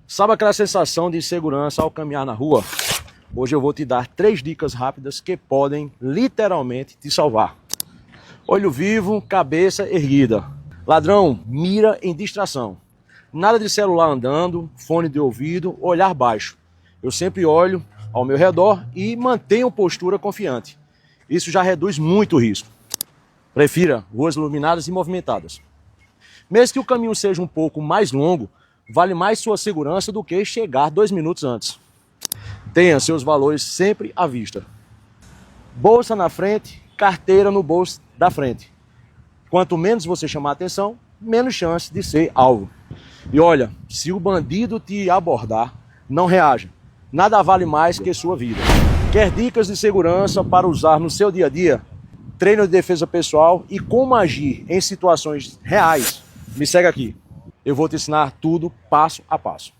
Sabe aquela sensação de insegurança ao caminhar na rua? Hoje eu vou te dar 3 dicas rápidas que podem literalmente te salvar. Olho vivo, cabeça erguida. Ladrão, mira em distração. Nada de celular andando, fone de ouvido, olhar baixo. Eu sempre olho ao meu redor e mantenho postura confiante. Isso já reduz muito o risco. Prefira ruas iluminadas e movimentadas. Mesmo que o caminho seja um pouco mais longo, vale mais sua segurança do que chegar 2 minutos antes. Tenha seus valores sempre à vista. Bolsa na frente, carteira no bolso da frente. Quanto menos você chamar atenção, menos chance de ser alvo. E olha, se o bandido te abordar, não reaja. Nada vale mais que sua vida. Quer dicas de segurança para usar no seu dia a dia? Treino de defesa pessoal e como agir em situações reais? Me segue aqui. Eu vou te ensinar tudo passo a passo.